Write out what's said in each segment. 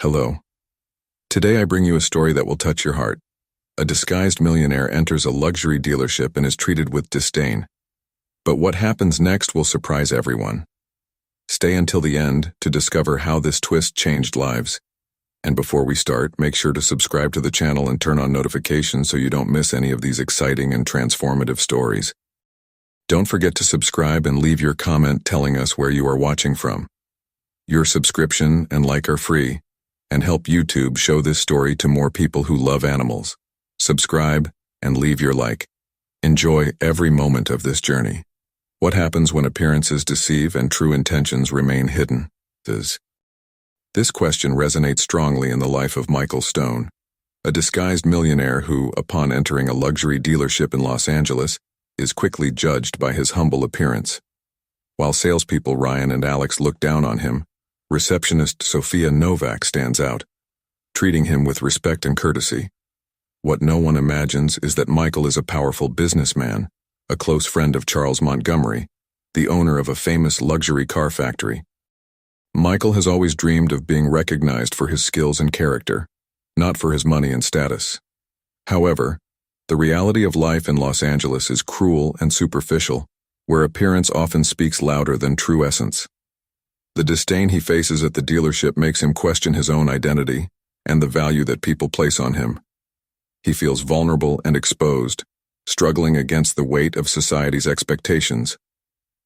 Hello. Today I bring you a story that will touch your heart. A disguised millionaire enters a luxury dealership and is treated with disdain. But what happens next will surprise everyone. Stay until the end to discover how this twist changed lives. And before we start, make sure to subscribe to the channel and turn on notifications so you don't miss any of these exciting and transformative stories. Don't forget to subscribe and leave your comment telling us where you are watching from. Your subscription and like are free, and help YouTube show this story to more people who love animals. Subscribe and leave your like. Enjoy every moment of this journey. What happens when appearances deceive and true intentions remain hidden? This question resonates strongly in the life of Michael Stone, a disguised millionaire who, upon entering a luxury dealership in Los Angeles, is quickly judged by his humble appearance. While salespeople Ryan and Alex look down on him, receptionist Sophia Novak stands out, treating him with respect and courtesy. What no one imagines is that Michael is a powerful businessman, a close friend of Charles Montgomery, the owner of a famous luxury car factory. Michael has always dreamed of being recognized for his skills and character, not for his money and status. However, the reality of life in Los Angeles is cruel and superficial, where appearance often speaks louder than true essence. The disdain he faces at the dealership makes him question his own identity and the value that people place on him. He feels vulnerable and exposed, struggling against the weight of society's expectations,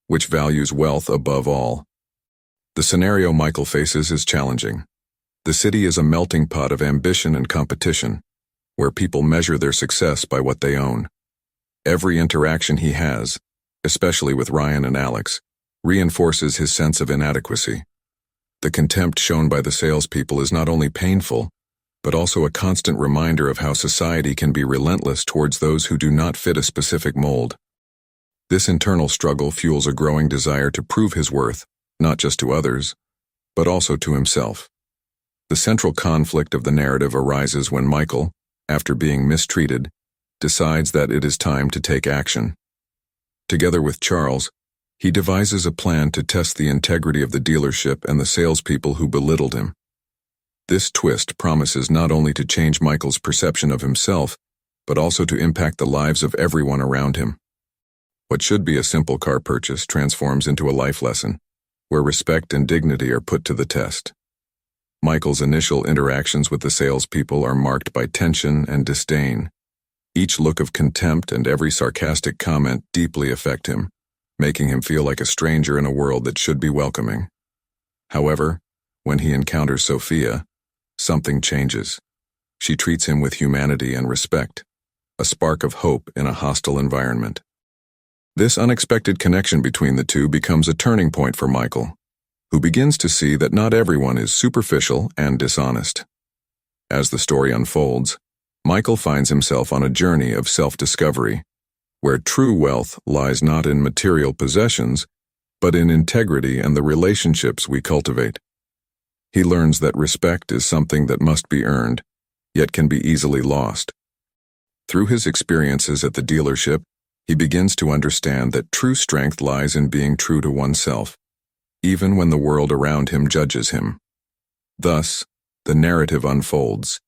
which values wealth above all. The scenario Michael faces is challenging. The city is a melting pot of ambition and competition, where people measure their success by what they own. Every interaction he has, especially with Ryan and Alex, reinforces his sense of inadequacy. The contempt shown by the salespeople is not only painful, but also a constant reminder of how society can be relentless towards those who do not fit a specific mold. This internal struggle fuels a growing desire to prove his worth, not just to others, but also to himself. The central conflict of the narrative arises when Michael, after being mistreated, decides that it is time to take action. Together with Charles, he devises a plan to test the integrity of the dealership and the salespeople who belittled him. This twist promises not only to change Michael's perception of himself, but also to impact the lives of everyone around him. What should be a simple car purchase transforms into a life lesson, where respect and dignity are put to the test. Michael's initial interactions with the salespeople are marked by tension and disdain. Each look of contempt and every sarcastic comment deeply affect him, making him feel like a stranger in a world that should be welcoming. However, when he encounters Sophia, something changes. She treats him with humanity and respect, a spark of hope in a hostile environment. This unexpected connection between the two becomes a turning point for Michael, who begins to see that not everyone is superficial and dishonest. As the story unfolds, Michael finds himself on a journey of self-discovery, where true wealth lies not in material possessions, but in integrity and the relationships we cultivate. He learns that respect is something that must be earned, yet can be easily lost. Through his experiences at the dealership, he begins to understand that true strength lies in being true to oneself, even when the world around him judges him. Thus, the narrative unfolds,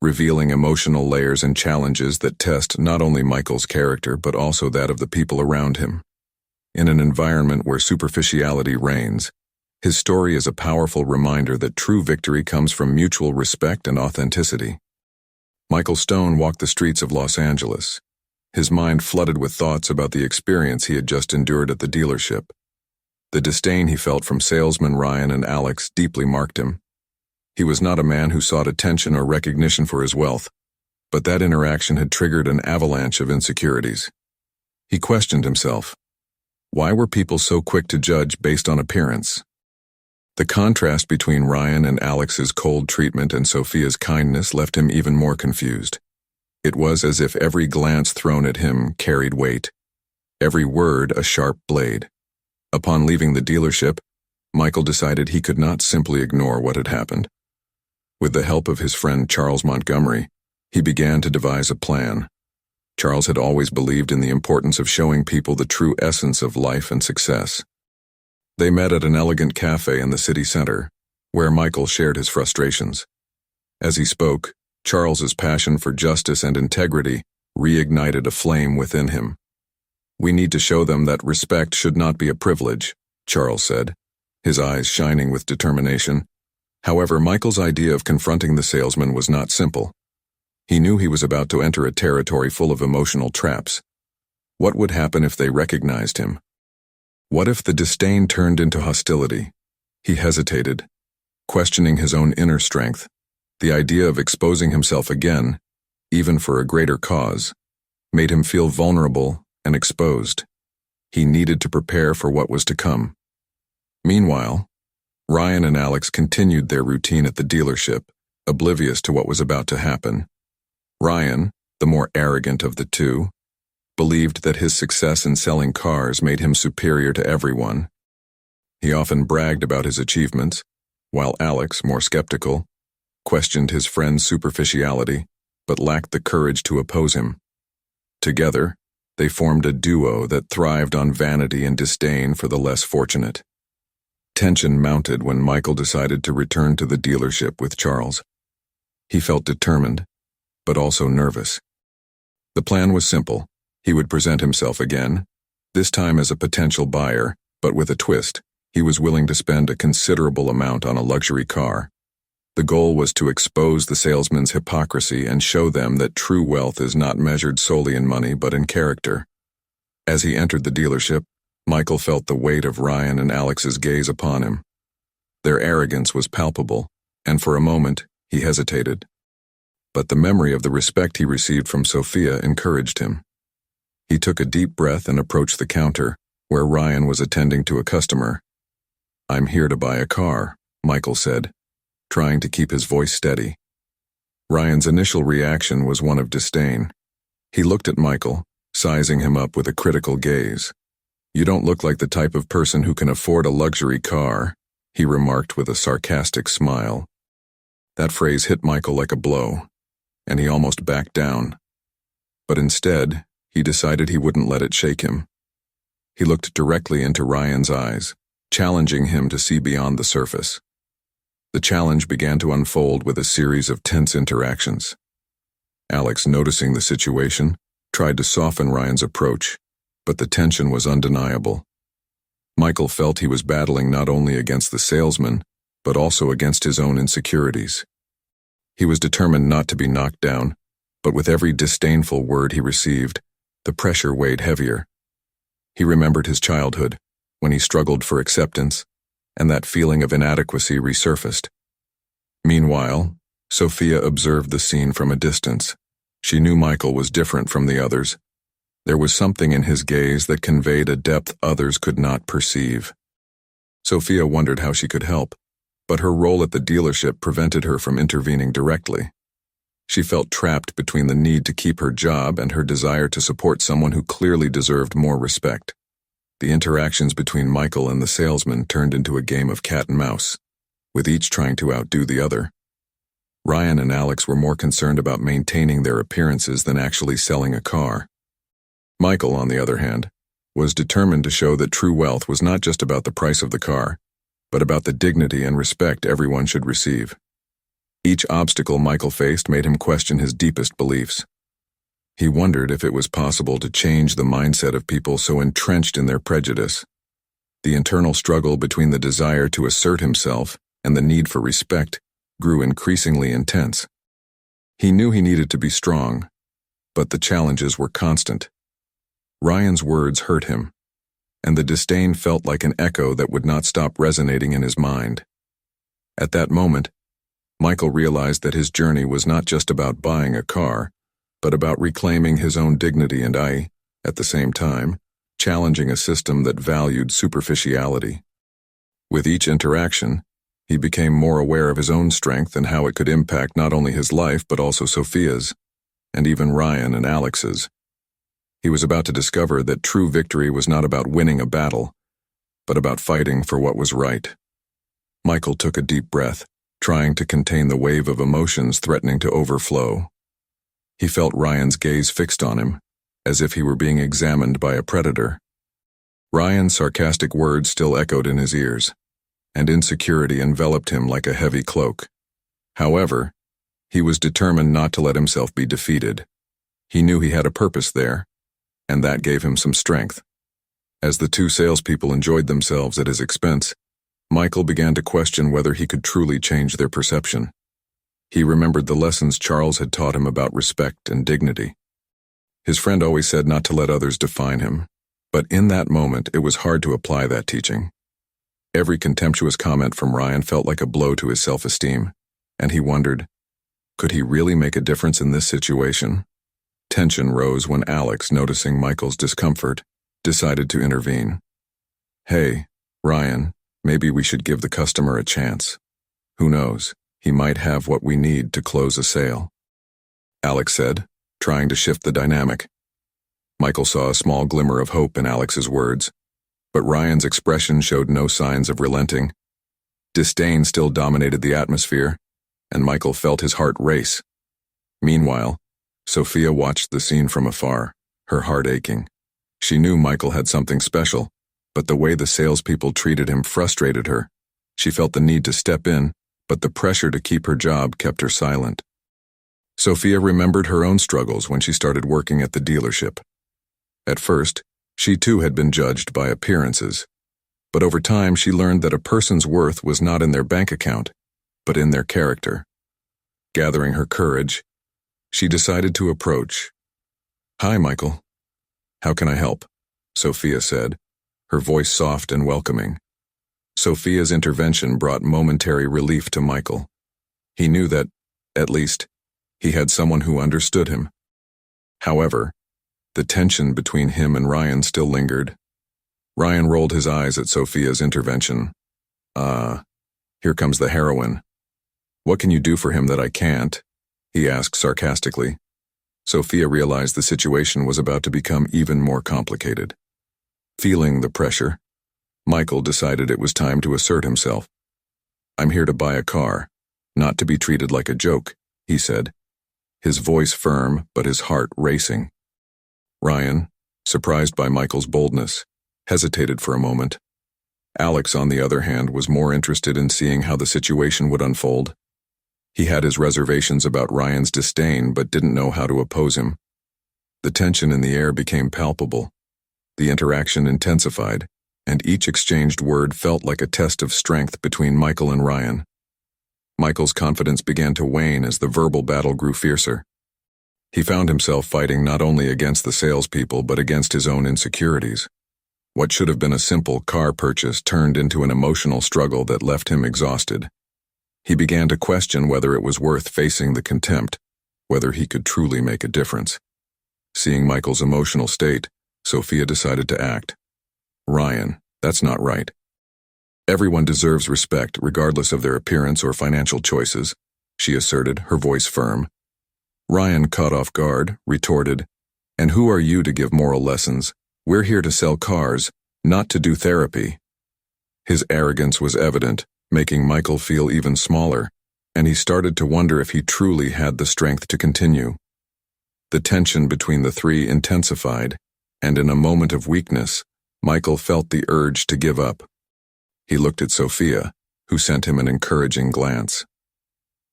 revealing emotional layers and challenges that test not only Michael's character but also that of the people around him. In an environment where superficiality reigns, his story is a powerful reminder that true victory comes from mutual respect and authenticity. Michael Stone walked the streets of Los Angeles, his mind flooded with thoughts about the experience he had just endured at the dealership. The disdain he felt from salesmen Ryan and Alex deeply marked him. He was not a man who sought attention or recognition for his wealth, but that interaction had triggered an avalanche of insecurities. He questioned himself. Why were people so quick to judge based on appearance? The contrast between Ryan and Alex's cold treatment and Sophia's kindness left him even more confused. It was as if every glance thrown at him carried weight, every word a sharp blade. Upon leaving the dealership, Michael decided he could not simply ignore what had happened. With the help of his friend Charles Montgomery, he began to devise a plan. Charles had always believed in the importance of showing people the true essence of life and success. They met at an elegant cafe in the city center, where Michael shared his frustrations. As he spoke, Charles's passion for justice and integrity reignited a flame within him. "We need to show them that respect should not be a privilege," Charles said, his eyes shining with determination. However, Michael's idea of confronting the salesman was not simple. He knew he was about to enter a territory full of emotional traps. What would happen if they recognized him? What if the disdain turned into hostility? He hesitated, questioning his own inner strength. The idea of exposing himself again, even for a greater cause, made him feel vulnerable and exposed. He needed to prepare for what was to come. Meanwhile, Ryan and Alex continued their routine at the dealership, oblivious to what was about to happen. Ryan, the more arrogant of the two, believed that his success in selling cars made him superior to everyone. He often bragged about his achievements, while Alex, more skeptical, questioned his friend's superficiality, but lacked the courage to oppose him. Together, they formed a duo that thrived on vanity and disdain for the less fortunate. Tension mounted when Michael decided to return to the dealership with Charles. He felt determined, but also nervous. The plan was simple. He would present himself again, this time as a potential buyer, but with a twist. He was willing to spend a considerable amount on a luxury car. The goal was to expose the salesman's hypocrisy and show them that true wealth is not measured solely in money but in character. As he entered the dealership, Michael felt the weight of Ryan and Alex's gaze upon him. Their arrogance was palpable, and for a moment, he hesitated. But the memory of the respect he received from Sophia encouraged him. He took a deep breath and approached the counter, where Ryan was attending to a customer. "I'm here to buy a car," Michael said, trying to keep his voice steady. Ryan's initial reaction was one of disdain. He looked at Michael, sizing him up with a critical gaze. "You don't look like the type of person who can afford a luxury car," he remarked with a sarcastic smile. That phrase hit Michael like a blow, and he almost backed down. But instead, he decided he wouldn't let it shake him. He looked directly into Ryan's eyes, challenging him to see beyond the surface. The challenge began to unfold with a series of tense interactions. Alex, noticing the situation, tried to soften Ryan's approach, but the tension was undeniable. Michael felt he was battling not only against the salesman, but also against his own insecurities. He was determined not to be knocked down, but with every disdainful word he received, the pressure weighed heavier. He remembered his childhood, when he struggled for acceptance, and that feeling of inadequacy resurfaced. Meanwhile, Sophia observed the scene from a distance. She knew Michael was different from the others. There was something in his gaze that conveyed a depth others could not perceive. Sophia wondered how she could help, but her role at the dealership prevented her from intervening directly. She felt trapped between the need to keep her job and her desire to support someone who clearly deserved more respect. The interactions between Michael and the salesman turned into a game of cat and mouse, with each trying to outdo the other. Ryan and Alex were more concerned about maintaining their appearances than actually selling a car. Michael, on the other hand, was determined to show that true wealth was not just about the price of the car, but about the dignity and respect everyone should receive. Each obstacle Michael faced made him question his deepest beliefs. He wondered if it was possible to change the mindset of people so entrenched in their prejudice. The internal struggle between the desire to assert himself and the need for respect grew increasingly intense. He knew he needed to be strong, but the challenges were constant. Ryan's words hurt him, and the disdain felt like an echo that would not stop resonating in his mind. At that moment, Michael realized that his journey was not just about buying a car, but about reclaiming his own dignity and at the same time, challenging a system that valued superficiality. With each interaction, he became more aware of his own strength and how it could impact not only his life but also Sophia's, and even Ryan and Alex's. He was about to discover that true victory was not about winning a battle, but about fighting for what was right. Michael took a deep breath, trying to contain the wave of emotions threatening to overflow. He felt Ryan's gaze fixed on him, as if he were being examined by a predator. Ryan's sarcastic words still echoed in his ears. and insecurity enveloped him like a heavy cloak. However, he was determined not to let himself be defeated. He knew he had a purpose there, and that gave him some strength. As the two salespeople enjoyed themselves at his expense, Michael began to question whether he could truly change their perception. He remembered the lessons Charles had taught him about respect and dignity. His friend always said not to let others define him, but in that moment it was hard to apply that teaching. Every contemptuous comment from Ryan felt like a blow to his self-esteem, and he wondered, could he really make a difference in this situation? Tension rose when Alex, noticing Michael's discomfort, decided to intervene. "Hey, Ryan, maybe we should give the customer a chance. Who knows, he might have what we need to close a sale," Alex said, trying to shift the dynamic. Michael saw a small glimmer of hope in Alex's words, but Ryan's expression showed no signs of relenting. Disdain still dominated the atmosphere, and Michael felt his heart race. Meanwhile, Sophia watched the scene from afar, her heart aching. She knew Michael had something special, but the way the salespeople treated him frustrated her. She felt the need to step in, but the pressure to keep her job kept her silent. Sophia remembered her own struggles when she started working at the dealership. At first, she too had been judged by appearances, but over time she learned that a person's worth was not in their bank account, but in their character. Gathering her courage, she decided to approach. "Hi, Michael. How can I help?" Sophia said, her voice soft and welcoming. Sophia's intervention brought momentary relief to Michael. He knew that, at least, he had someone who understood him. However, the tension between him and Ryan still lingered. Ryan rolled his eyes at Sophia's intervention. Here comes the heroine. What can you do for him that I can't?" he asked sarcastically. Sophia realized the situation was about to become even more complicated. Feeling the pressure, Michael decided it was time to assert himself. "I'm here to buy a car, not to be treated like a joke," he said, his voice firm but his heart racing. Ryan, surprised by Michael's boldness, hesitated for a moment. Alex, on the other hand, was more interested in seeing how the situation would unfold. He had his reservations about Ryan's disdain but didn't know how to oppose him. The tension in the air became palpable. The interaction intensified, and each exchanged word felt like a test of strength between Michael and Ryan. Michael's confidence began to wane as the verbal battle grew fiercer. He found himself fighting not only against the salespeople but against his own insecurities. What should have been a simple car purchase turned into an emotional struggle that left him exhausted. He began to question whether it was worth facing the contempt, whether he could truly make a difference. Seeing Michael's emotional state, Sophia decided to act. "Ryan, that's not right. Everyone deserves respect regardless of their appearance or financial choices," she asserted, her voice firm. Ryan, caught off guard, retorted, "And who are you to give moral lessons? We're here to sell cars, not to do therapy." His arrogance was evident, making Michael feel even smaller, and he started to wonder if he truly had the strength to continue. The tension between the three intensified, and in a moment of weakness, Michael felt the urge to give up. He looked at Sophia, who sent him an encouraging glance.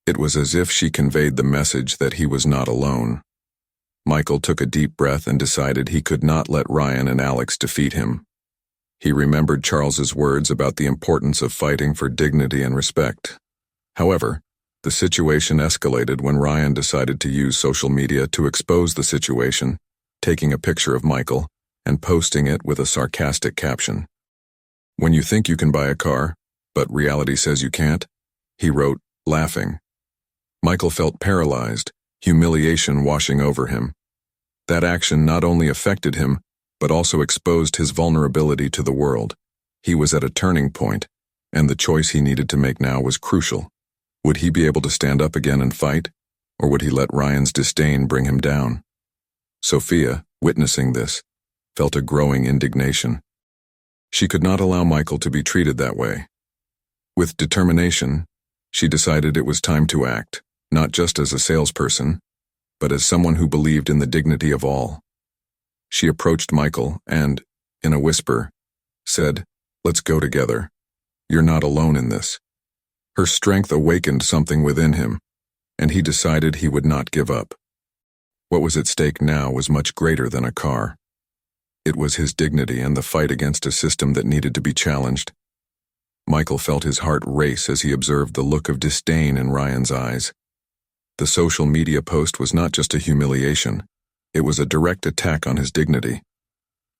It was as if she conveyed the message that he was not alone. Michael took a deep breath and decided he could not let Ryan and Alex defeat him. He remembered Charles's words about the importance of fighting for dignity and respect. However, the situation escalated when Ryan decided to use social media to expose the situation, taking a picture of Michael and posting it with a sarcastic caption. "When you think you can buy a car, but reality says you can't," he wrote, laughing. Michael felt paralyzed, humiliation washing over him. That action not only affected him, but also exposed his vulnerability to the world. He was at a turning point, and the choice he needed to make now was crucial. Would he be able to stand up again and fight, or would he let Ryan's disdain bring him down? Sophia, witnessing this, felt a growing indignation. She could not allow Michael to be treated that way. With determination, she decided it was time to act, not just as a salesperson, but as someone who believed in the dignity of all. She approached Michael and, in a whisper, said, "Let's go together. You're not alone in this." Her strength awakened something within him, and he decided he would not give up. What was at stake now was much greater than a car. It was his dignity and the fight against a system that needed to be challenged. Michael felt his heart race as he observed the look of disdain in Ryan's eyes. The social media post was not just a humiliation, it was a direct attack on his dignity.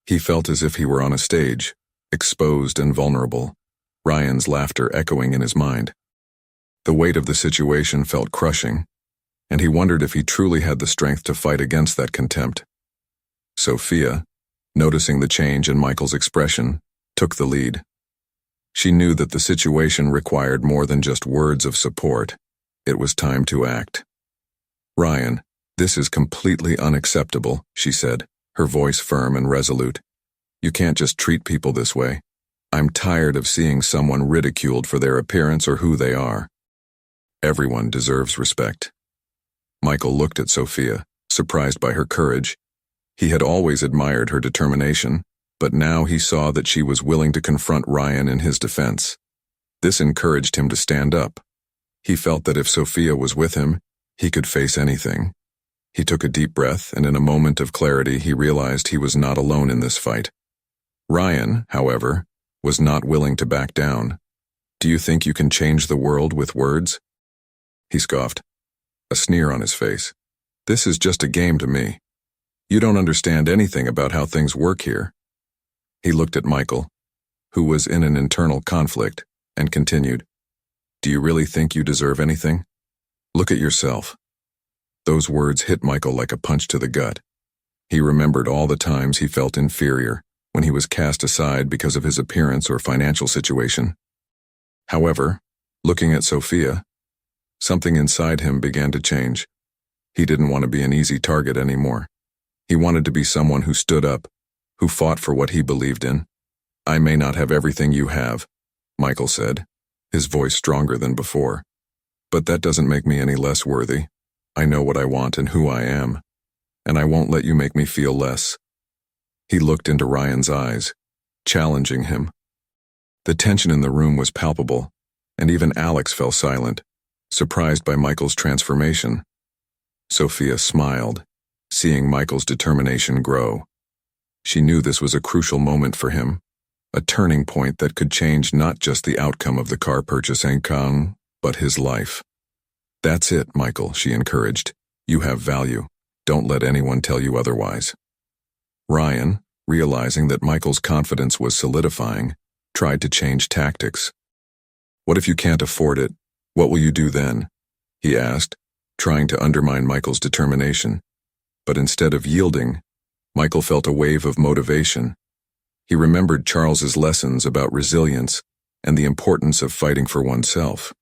He felt as if he were on a stage, exposed and vulnerable, Ryan's laughter echoing in his mind. The weight of the situation felt crushing, and he wondered if he truly had the strength to fight against that contempt. Sophia, noticing the change in Michael's expression, took the lead. She knew that the situation required more than just words of support. It was time to act. "Ryan, this is completely unacceptable," she said, her voice firm and resolute. "You can't just treat people this way. I'm tired of seeing someone ridiculed for their appearance or who they are. Everyone deserves respect." Michael looked at Sophia, surprised by her courage. He had always admired her determination, but now he saw that she was willing to confront Ryan in his defense. This encouraged him to stand up. He felt that if Sophia was with him, he could face anything. He took a deep breath, and in a moment of clarity he realized he was not alone in this fight. Ryan, however, was not willing to back down. "Do you think you can change the world with words?" He scoffed, a sneer on his face. "This is just a game to me. You don't understand anything about how things work here." He looked at Michael, who was in an internal conflict, and continued, "Do you really think you deserve anything? Look at yourself." Those words hit Michael like a punch to the gut. He remembered all the times he felt inferior, when he was cast aside because of his appearance or financial situation. However, looking at Sophia, something inside him began to change. He didn't want to be an easy target anymore. He wanted to be someone who stood up, who fought for what he believed in. "I may not have everything you have," Michael said, his voice stronger than before. "But that doesn't make me any less worthy. I know what I want and who I am, and I won't let you make me feel less." He looked into Ryan's eyes, challenging him. The tension in the room was palpable, and even Alex fell silent, surprised by Michael's transformation. Sophia smiled, seeing Michael's determination grow. She knew this was a crucial moment for him, a turning point that could change not just the outcome of the car purchase income, but his life. "That's it, Michael," she encouraged. "You have value. Don't let anyone tell you otherwise." Ryan, realizing that Michael's confidence was solidifying, tried to change tactics. "What if you can't afford it? What will you do then?" he asked, trying to undermine Michael's determination. But instead of yielding, Michael felt a wave of motivation. He remembered Charles's lessons about resilience and the importance of fighting for oneself.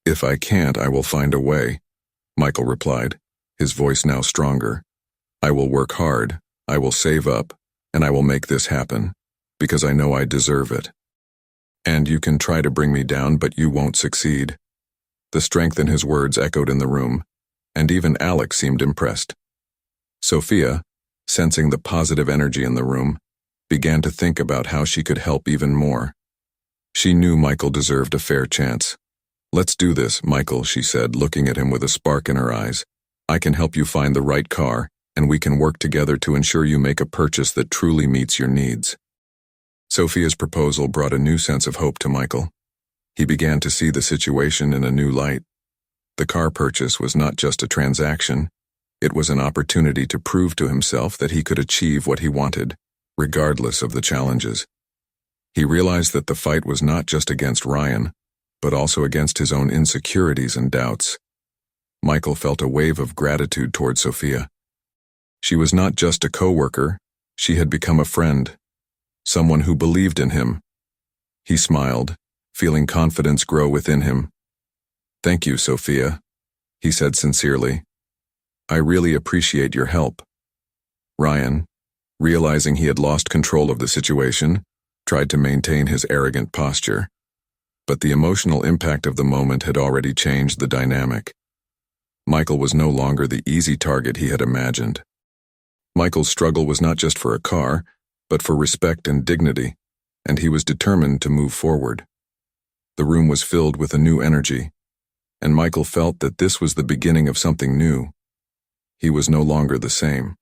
"If I can't, I will find a way," Michael replied, his voice now stronger. "I will work hard, I will save up, and I will make this happen, because I know I deserve it. And you can try to bring me down, but you won't succeed." The strength in his words echoed in the room, and even Alex seemed impressed. Sophia, sensing the positive energy in the room, began to think about how she could help even more. She knew Michael deserved a fair chance. "Let's do this, Michael," she said, looking at him with a spark in her eyes. "I can help you find the right car, and we can work together to ensure you make a purchase that truly meets your needs." Sophia's proposal brought a new sense of hope to Michael. He began to see the situation in a new light. The car purchase was not just a transaction, it was an opportunity to prove to himself that he could achieve what he wanted, regardless of the challenges. He realized that the fight was not just against Ryan, but also against his own insecurities and doubts. Michael felt a wave of gratitude toward Sophia. She was not just a co-worker, she had become a friend, someone who believed in him. He smiled, feeling confidence grow within him. "Thank you, Sophia," he said sincerely. "I really appreciate your help." Ryan, realizing he had lost control of the situation, tried to maintain his arrogant posture. But the emotional impact of the moment had already changed the dynamic. Michael was no longer the easy target he had imagined. Michael's struggle was not just for a car, but for respect and dignity, and he was determined to move forward. The room was filled with a new energy, and Michael felt that this was the beginning of something new. He was no longer the same.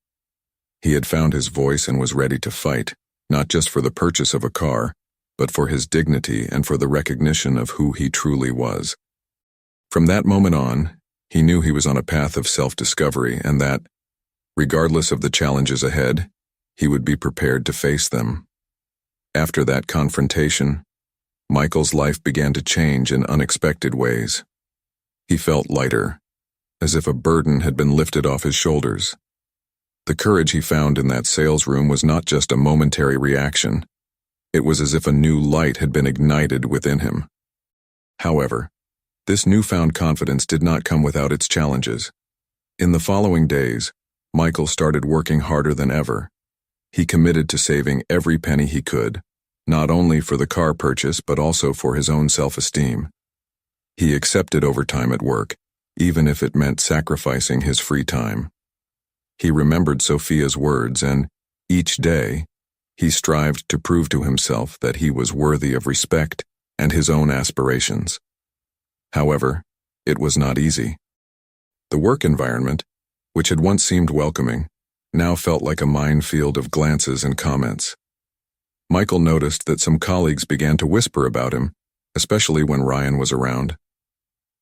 He had found his voice and was ready to fight, not just for the purchase of a car, but for his dignity and for the recognition of who he truly was. From that moment on, he knew he was on a path of self-discovery and that, regardless of the challenges ahead, he would be prepared to face them. After that confrontation, Michael's life began to change in unexpected ways. He felt lighter, as if a burden had been lifted off his shoulders. The courage he found in that sales room was not just a momentary reaction. It was as if a new light had been ignited within him. However, this newfound confidence did not come without its challenges. In the following days, Michael started working harder than ever. He committed to saving every penny he could, not only for the car purchase but also for his own self-esteem. He accepted overtime at work, even if it meant sacrificing his free time. He remembered Sophia's words and, each day, he strived to prove to himself that he was worthy of respect and his own aspirations. However, it was not easy. The work environment, which had once seemed welcoming, now felt like a minefield of glances and comments. Michael noticed that some colleagues began to whisper about him, especially when Ryan was around.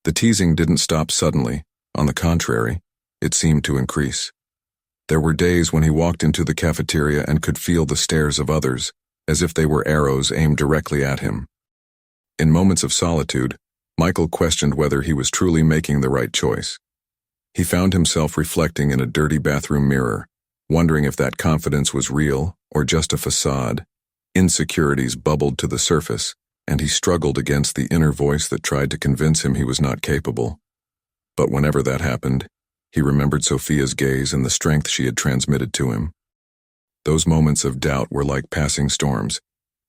The teasing didn't stop suddenly. On the contrary, it seemed to increase. There were days when he walked into the cafeteria and could feel the stares of others, as if they were arrows aimed directly at him. In moments of solitude, Michael questioned whether he was truly making the right choice. He found himself reflecting in a dirty bathroom mirror, wondering if that confidence was real or just a facade. Insecurities bubbled to the surface, and he struggled against the inner voice that tried to convince him he was not capable. But whenever that happened, he remembered Sophia's gaze and the strength she had transmitted to him. Those moments of doubt were like passing storms.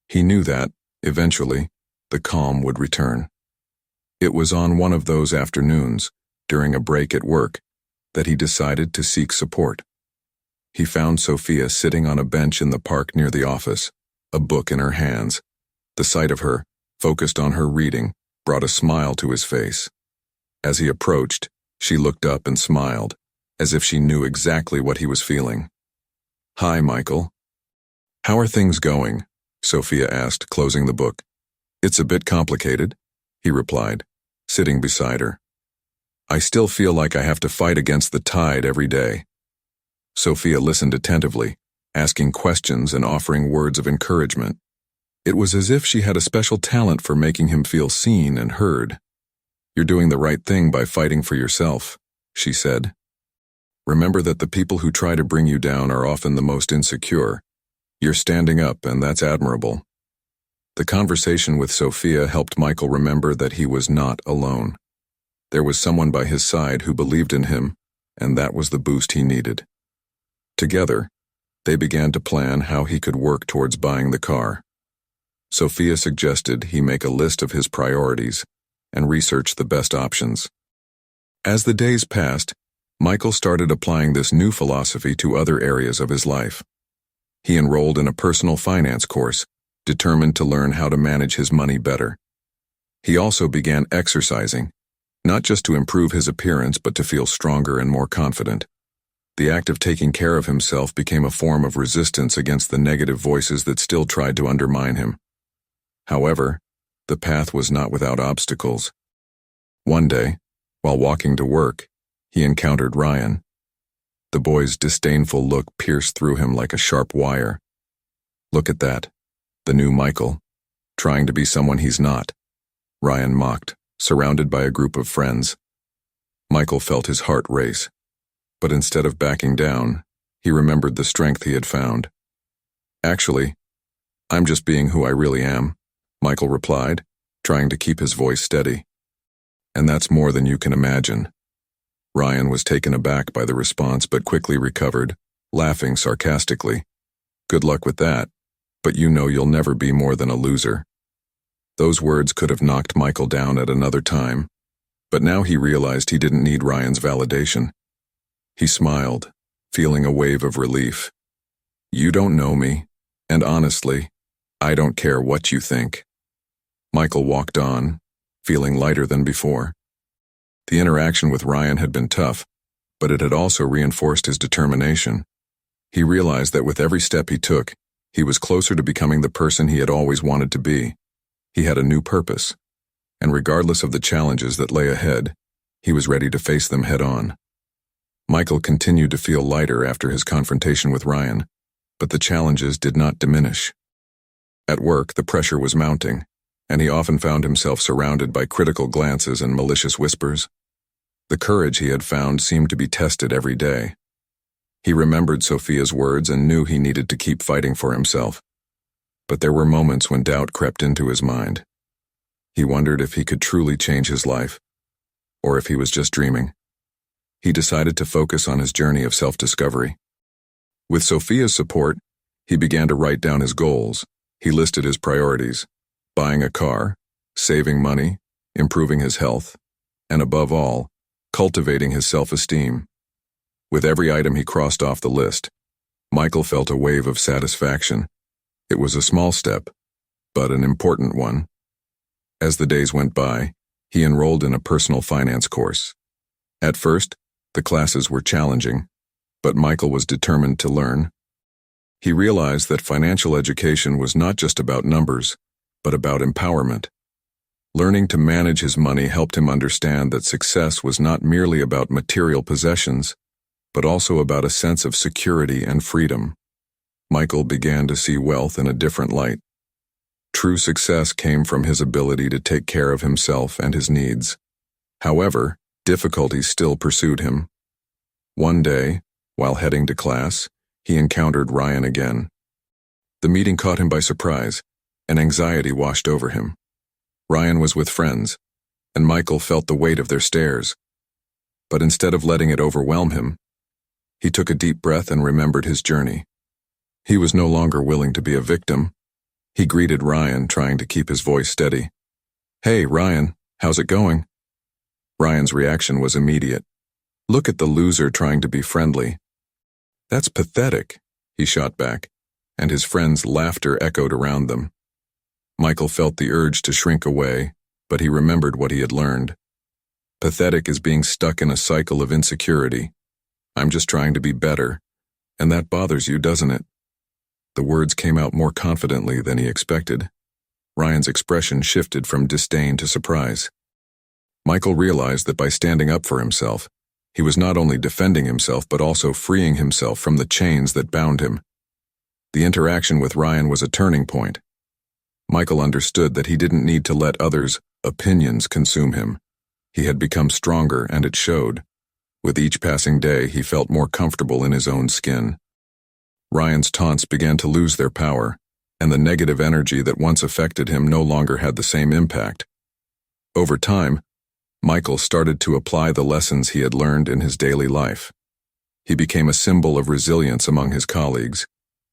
He knew that, eventually, the calm would return. It was on one of those afternoons, during a break at work, that he decided to seek support. He found Sophia sitting on a bench in the park near the office, a book in her hands. The sight of her, focused on her reading, brought a smile to his face. As he approached, she looked up and smiled, as if she knew exactly what he was feeling. "Hi, Michael." "How are things going?" Sophia asked, closing the book. "It's a bit complicated," he replied, sitting beside her. "I still feel like I have to fight against the tide every day." Sophia listened attentively, asking questions and offering words of encouragement. It was as if she had a special talent for making him feel seen and heard. "You're doing the right thing by fighting for yourself," she said. "Remember that the people who try to bring you down are often the most insecure. You're standing up, and that's admirable." The conversation with Sophia helped Michael remember that he was not alone. There was someone by his side who believed in him, and that was the boost he needed. Together, they began to plan how he could work towards buying the car. Sophia suggested he make a list of his priorities and research the best options. As the days passed, Michael started applying this new philosophy to other areas of his life. He enrolled in a personal finance course, determined to learn how to manage his money better. He also began exercising, not just to improve his appearance but to feel stronger and more confident. The act of taking care of himself became a form of resistance against the negative voices that still tried to undermine him. However, the path was not without obstacles. One day, while walking to work, he encountered Ryan. The boy's disdainful look pierced through him like a sharp wire. "Look at that, the new Michael, trying to be someone he's not," Ryan mocked, surrounded by a group of friends. Michael felt his heart race, but instead of backing down, he remembered the strength he had found. "Actually, I'm just being who I really am," Michael replied, trying to keep his voice steady. "And that's more than you can imagine." Ryan was taken aback by the response but quickly recovered, laughing sarcastically. "Good luck with that, but you know you'll never be more than a loser." Those words could have knocked Michael down at another time, but now he realized he didn't need Ryan's validation. He smiled, feeling a wave of relief. "You don't know me, and honestly, I don't care what you think." Michael walked on, feeling lighter than before. The interaction with Ryan had been tough, but it had also reinforced his determination. He realized that with every step he took, he was closer to becoming the person he had always wanted to be. He had a new purpose, and regardless of the challenges that lay ahead, he was ready to face them head-on. Michael continued to feel lighter after his confrontation with Ryan, but the challenges did not diminish. At work, the pressure was mounting, and he often found himself surrounded by critical glances and malicious whispers. The courage he had found seemed to be tested every day. He remembered Sophia's words and knew he needed to keep fighting for himself. But there were moments when doubt crept into his mind. He wondered if he could truly change his life, or if he was just dreaming. He decided to focus on his journey of self-discovery. With Sophia's support, he began to write down his goals. He listed his priorities: buying a car, saving money, improving his health, and above all, cultivating his self-esteem. With every item he crossed off the list, Michael felt a wave of satisfaction. It was a small step, but an important one. As the days went by, he enrolled in a personal finance course. At first, the classes were challenging, but Michael was determined to learn. He realized that financial education was not just about numbers, but about empowerment. Learning to manage his money helped him understand that success was not merely about material possessions, but also about a sense of security and freedom. Michael began to see wealth in a different light. True success came from his ability to take care of himself and his needs. However, difficulties still pursued him. One day, while heading to class, he encountered Ryan again. The meeting caught him by surprise, and anxiety washed over him. Ryan was with friends, and Michael felt the weight of their stares. But instead of letting it overwhelm him, he took a deep breath and remembered his journey. He was no longer willing to be a victim. He greeted Ryan, trying to keep his voice steady. "Hey, Ryan, how's it going?" Ryan's reaction was immediate. "Look at the loser trying to be friendly." "That's pathetic," he shot back, and his friends' laughter echoed around them. Michael felt the urge to shrink away, but he remembered what he had learned. Pathetic is being stuck in a cycle of insecurity. "I'm just trying to be better, and that bothers you, doesn't it?" The words came out more confidently than he expected. Ryan's expression shifted from disdain to surprise. Michael realized that by standing up for himself, he was not only defending himself but also freeing himself from the chains that bound him. The interaction with Ryan was a turning point. Michael understood that he didn't need to let others' opinions consume him. He had become stronger, and it showed. With each passing day, he felt more comfortable in his own skin. Ryan's taunts began to lose their power, and the negative energy that once affected him no longer had the same impact. Over time, Michael started to apply the lessons he had learned in his daily life. He became a symbol of resilience among his colleagues,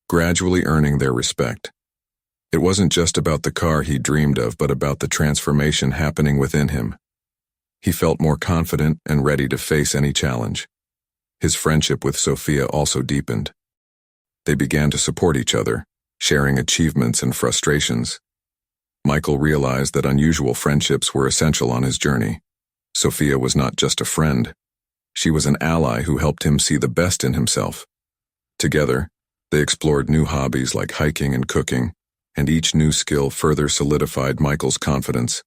gradually earning their respect. It wasn't just about the car he dreamed of, but about the transformation happening within him. He felt more confident and ready to face any challenge. His friendship with Sophia also deepened. They began to support each other, sharing achievements and frustrations. Michael realized that unusual friendships were essential on his journey. Sophia was not just a friend. She was an ally who helped him see the best in himself. Together, they explored new hobbies like hiking and cooking, and each new skill further solidified Michael's confidence.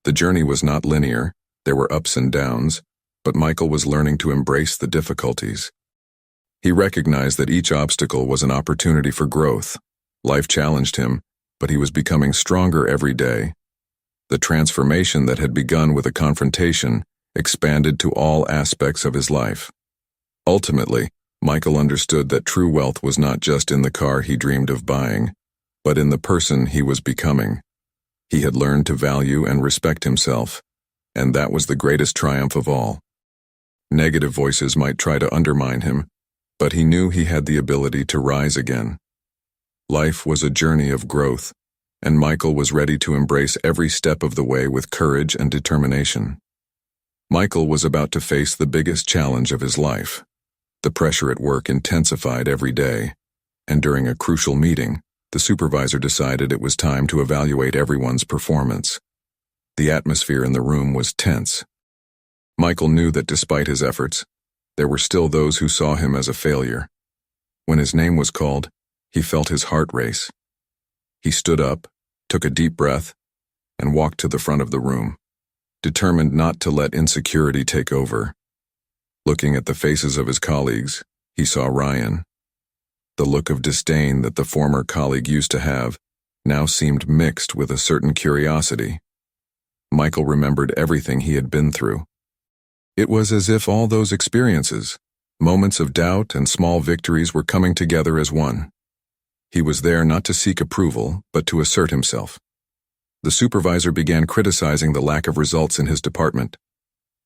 The journey was not linear. There were ups and downs, but Michael was learning to embrace the difficulties. He recognized that each obstacle was an opportunity for growth. Life challenged him, but he was becoming stronger every day. The transformation that had begun with a confrontation expanded to all aspects of his life. Ultimately, Michael understood that true wealth was not just in the car he dreamed of buying, but in the person he was becoming. He had learned to value and respect himself, and that was the greatest triumph of all. Negative voices might try to undermine him, but he knew he had the ability to rise again. Life was a journey of growth, and Michael was ready to embrace every step of the way with courage and determination. Michael was about to face the biggest challenge of his life. The pressure at work intensified every day, and during a crucial meeting, the supervisor decided it was time to evaluate everyone's performance. The atmosphere in the room was tense. Michael knew that despite his efforts, there were still those who saw him as a failure. When his name was called, he felt his heart race. He stood up, took a deep breath, and walked to the front of the room, determined not to let insecurity take over. Looking at the faces of his colleagues, he saw Ryan. The look of disdain that the former colleague used to have now seemed mixed with a certain curiosity. Michael remembered everything he had been through. It was as if all those experiences, moments of doubt and small victories, were coming together as one. He was there not to seek approval, but to assert himself. The supervisor began criticizing the lack of results in his department.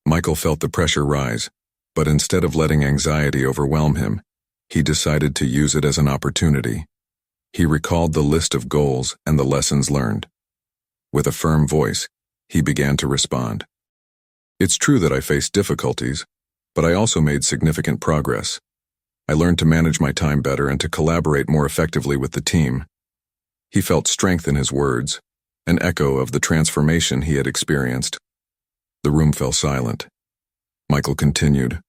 Michael felt the pressure rise, but instead of letting anxiety overwhelm him, he decided to use it as an opportunity. He recalled the list of goals and the lessons learned. With a firm voice, he began to respond. It's true that I faced difficulties, but I also made significant progress. I learned to manage my time better and to collaborate more effectively with the team. He felt strength in his words, an echo of the transformation he had experienced. The room fell silent. Michael continued,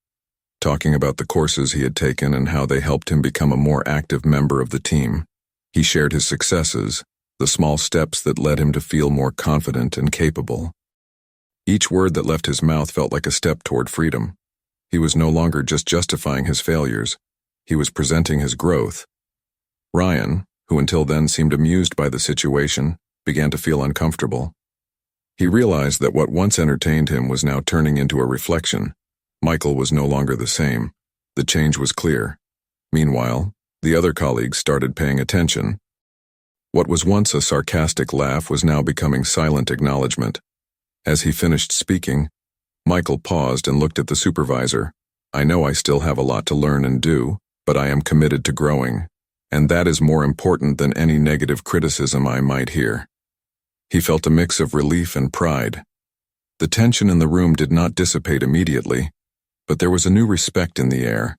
talking about the courses he had taken and how they helped him become a more active member of the team. He shared his successes, the small steps that led him to feel more confident and capable. Each word that left his mouth felt like a step toward freedom. He was no longer just justifying his failures, he was presenting his growth. Ryan, who until then seemed amused by the situation, began to feel uncomfortable. He realized that what once entertained him was now turning into a reflection. Michael was no longer the same. The change was clear. Meanwhile, the other colleagues started paying attention. What was once a sarcastic laugh was now becoming silent acknowledgement. As he finished speaking, Michael paused and looked at the supervisor. I know I still have a lot to learn and do, but I am committed to growing, and that is more important than any negative criticism I might hear. He felt a mix of relief and pride. The tension in the room did not dissipate immediately, but there was a new respect in the air.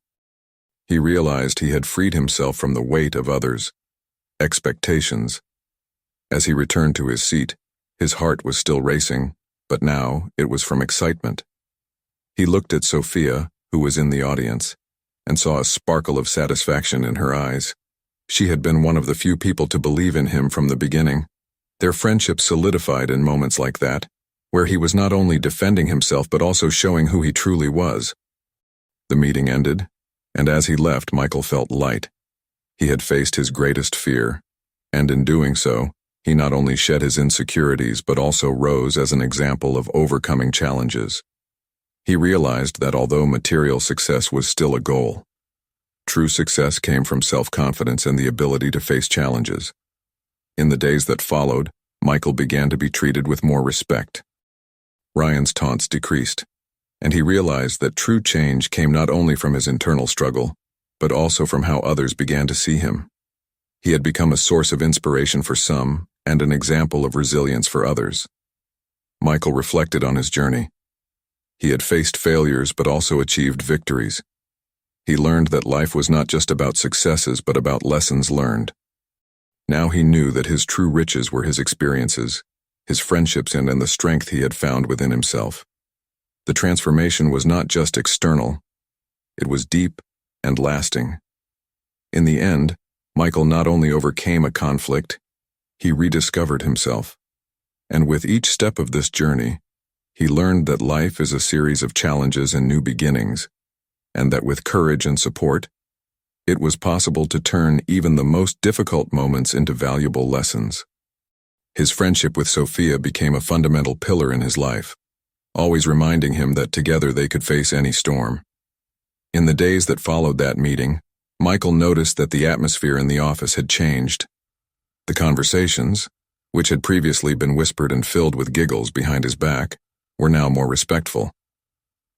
He realized he had freed himself from the weight of others' expectations. As he returned to his seat, his heart was still racing, but now it was from excitement. He looked at Sophia, who was in the audience, and saw a sparkle of satisfaction in her eyes. She had been one of the few people to believe in him from the beginning. Their friendship solidified in moments like that, where he was not only defending himself but also showing who he truly was. The meeting ended, and as he left, Michael felt light. He had faced his greatest fear, and in doing so, he not only shed his insecurities but also rose as an example of overcoming challenges. He realized that although material success was still a goal, true success came from self-confidence and the ability to face challenges. In the days that followed, Michael began to be treated with more respect. Ryan's taunts decreased, and he realized that true change came not only from his internal struggle, but also from how others began to see him. He had become a source of inspiration for some and an example of resilience for others. Michael reflected on his journey. He had faced failures but also achieved victories. He learned that life was not just about successes but about lessons learned. Now he knew that his true riches were his experiences, his friendships and the strength he had found within himself. The transformation was not just external, it was deep and lasting. In the end, Michael not only overcame a conflict, he rediscovered himself. And with each step of this journey, he learned that life is a series of challenges and new beginnings, and that with courage and support, it was possible to turn even the most difficult moments into valuable lessons. His friendship with Sophia became a fundamental pillar in his life, always reminding him that together they could face any storm. In the days that followed that meeting, Michael noticed that the atmosphere in the office had changed. The conversations, which had previously been whispered and filled with giggles behind his back, were now more respectful.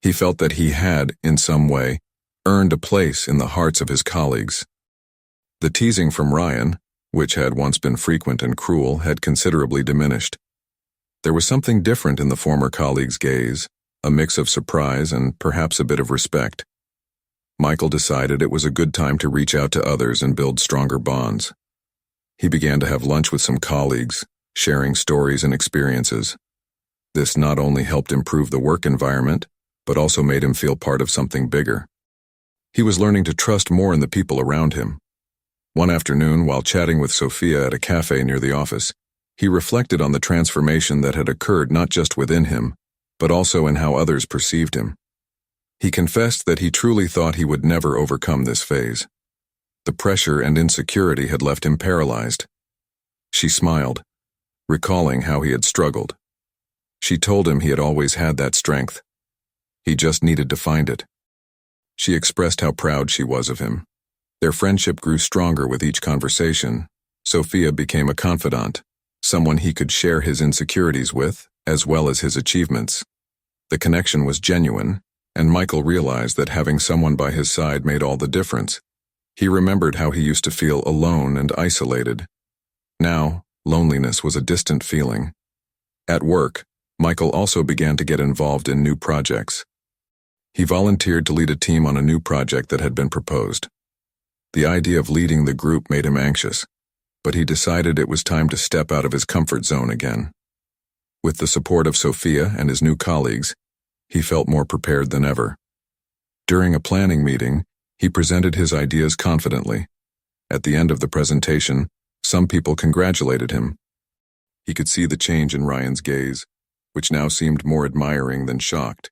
He felt that he had, in some way, earned a place in the hearts of his colleagues. The teasing from Ryan, which had once been frequent and cruel, had considerably diminished. There was something different in the former colleague's gaze, a mix of surprise and perhaps a bit of respect. Michael decided it was a good time to reach out to others and build stronger bonds. He began to have lunch with some colleagues, sharing stories and experiences. This not only helped improve the work environment, but also made him feel part of something bigger. He was learning to trust more in the people around him. One afternoon, while chatting with Sophia at a cafe near the office, he reflected on the transformation that had occurred not just within him, but also in how others perceived him. He confessed that he truly thought he would never overcome this phase. The pressure and insecurity had left him paralyzed. She smiled, recalling how he had struggled. She told him he had always had that strength. He just needed to find it. She expressed how proud she was of him. Their friendship grew stronger with each conversation. Sophia became a confidant, someone he could share his insecurities with, as well as his achievements. The connection was genuine, and Michael realized that having someone by his side made all the difference. He remembered how he used to feel alone and isolated. Now, loneliness was a distant feeling. At work, Michael also began to get involved in new projects. He volunteered to lead a team on a new project that had been proposed. The idea of leading the group made him anxious, but he decided it was time to step out of his comfort zone again. With the support of Sophia and his new colleagues, he felt more prepared than ever. During a planning meeting, he presented his ideas confidently. At the end of the presentation, some people congratulated him. He could see the change in Ryan's gaze, which now seemed more admiring than shocked.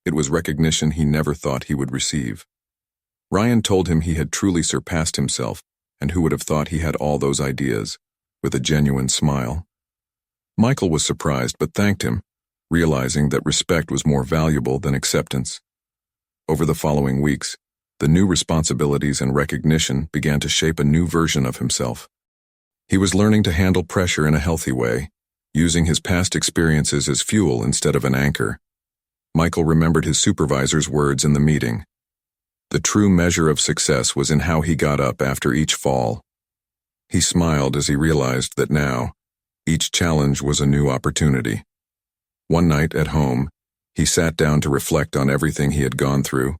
It was recognition he never thought he would receive. Ryan told him he had truly surpassed himself, and who would have thought he had all those ideas, with a genuine smile. Michael was surprised but thanked him, realizing that respect was more valuable than acceptance. Over the following weeks, the new responsibilities and recognition began to shape a new version of himself. He was learning to handle pressure in a healthy way, using his past experiences as fuel instead of an anchor. Michael remembered his supervisor's words in the meeting. The true measure of success was in how he got up after each fall. He smiled as he realized that now, each challenge was a new opportunity. One night at home, he sat down to reflect on everything he had gone through.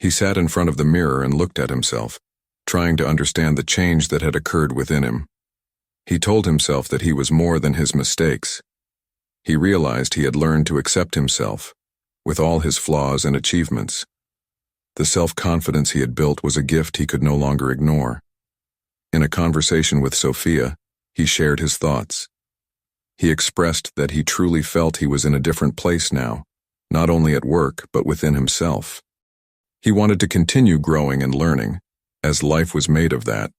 He sat in front of the mirror and looked at himself, trying to understand the change that had occurred within him. He told himself that he was more than his mistakes. He realized he had learned to accept himself, with all his flaws and achievements. The self-confidence he had built was a gift he could no longer ignore. In a conversation with Sophia, he shared his thoughts. He expressed that he truly felt he was in a different place now, not only at work but within himself. He wanted to continue growing and learning, as life was made of that.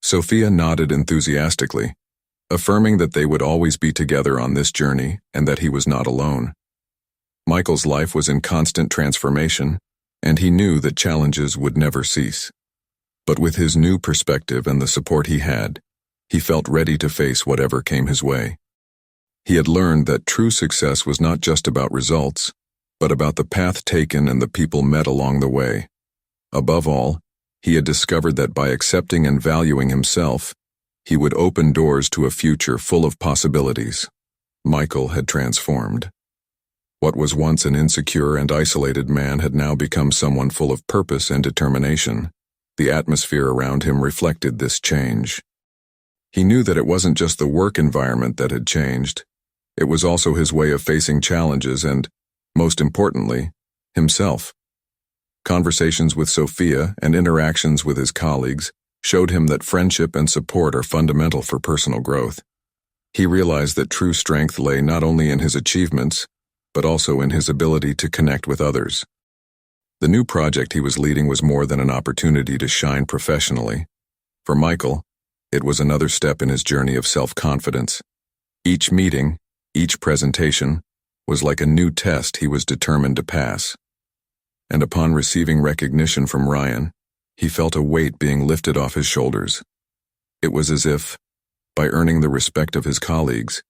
Sophia nodded enthusiastically, affirming that they would always be together on this journey and that he was not alone. Michael's life was in constant transformation, and he knew that challenges would never cease. But with his new perspective and the support he had, he felt ready to face whatever came his way. He had learned that true success was not just about results, but about the path taken and the people met along the way. Above all, he had discovered that by accepting and valuing himself, he would open doors to a future full of possibilities. Michael had transformed. What was once an insecure and isolated man had now become someone full of purpose and determination. The atmosphere around him reflected this change. He knew that it wasn't just the work environment that had changed. It was also his way of facing challenges and, most importantly, himself. Conversations with Sophia and interactions with his colleagues showed him that friendship and support are fundamental for personal growth. He realized that true strength lay not only in his achievements, but also in his ability to connect with others. The new project he was leading was more than an opportunity to shine professionally. For Michael, it was another step in his journey of self-confidence. Each meeting, each presentation, was like a new test he was determined to pass. And upon receiving recognition from Ryan, he felt a weight being lifted off his shoulders. It was as if, by earning the respect of his colleagues,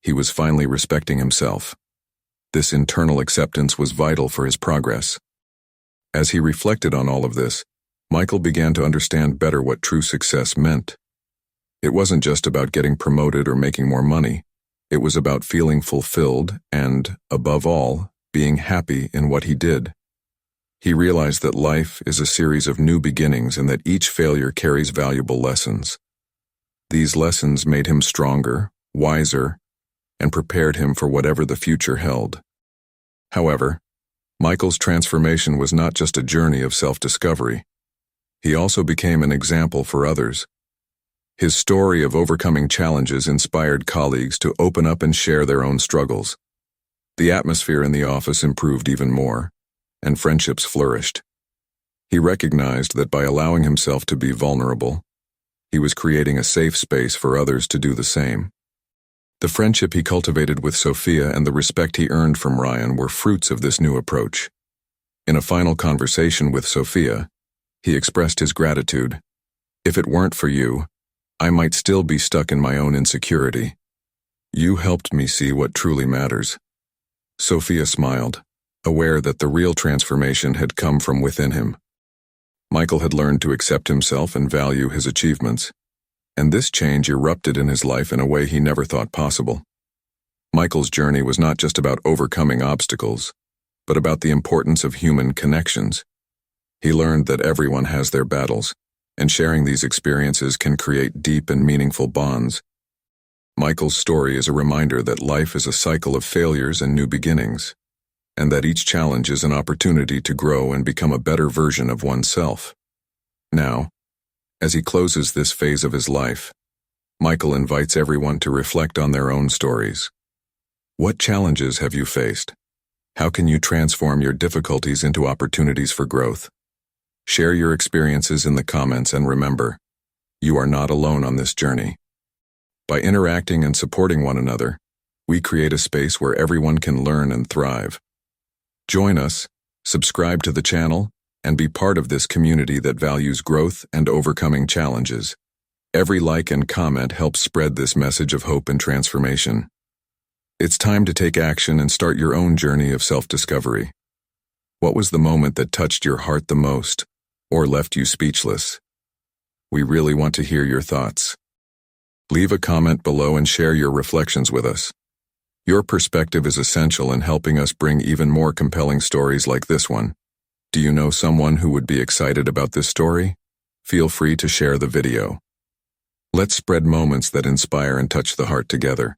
he was finally respecting himself. This internal acceptance was vital for his progress. As he reflected on all of this, Michael began to understand better what true success meant. It wasn't just about getting promoted or making more money. It was about feeling fulfilled and, above all, being happy in what he did. He realized that life is a series of new beginnings and that each failure carries valuable lessons. These lessons made him stronger, wiser, and prepared him for whatever the future held. However, Michael's transformation was not just a journey of self-discovery. He also became an example for others. His story of overcoming challenges inspired colleagues to open up and share their own struggles. The atmosphere in the office improved even more, and friendships flourished. He recognized that by allowing himself to be vulnerable, he was creating a safe space for others to do the same. The friendship he cultivated with Sophia and the respect he earned from Ryan were fruits of this new approach. In a final conversation with Sophia, he expressed his gratitude. "If it weren't for you, I might still be stuck in my own insecurity. You helped me see what truly matters." Sophia smiled, aware that the real transformation had come from within him. Michael had learned to accept himself and value his achievements, and this change erupted in his life in a way he never thought possible. Michael's journey was not just about overcoming obstacles, but about the importance of human connections. He learned that everyone has their battles, and sharing these experiences can create deep and meaningful bonds. Michael's story is a reminder that life is a cycle of failures and new beginnings, and that each challenge is an opportunity to grow and become a better version of oneself. Now, as he closes this phase of his life, Michael invites everyone to reflect on their own stories. What challenges have you faced? How can you transform your difficulties into opportunities for growth? Share your experiences in the comments, and remember, you are not alone on this journey. By interacting and supporting one another, we create a space where everyone can learn and thrive. Join us, subscribe to the channel, and be part of this community that values growth and overcoming challenges. Every like and comment helps spread this message of hope and transformation. It's time to take action and start your own journey of self-discovery. What was the moment that touched your heart the most, or left you speechless? We really want to hear your thoughts. Leave a comment below and share your reflections with us. Your perspective is essential in helping us bring even more compelling stories like this one. Do you know someone who would be excited about this story? Feel free to share the video. Let's spread moments that inspire and touch the heart together.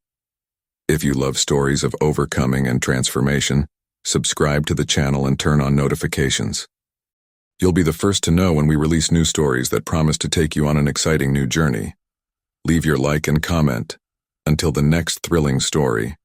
If you love stories of overcoming and transformation, subscribe to the channel and turn on notifications. You'll be the first to know when we release new stories that promise to take you on an exciting new journey. Leave your like and comment. Until the next thrilling story.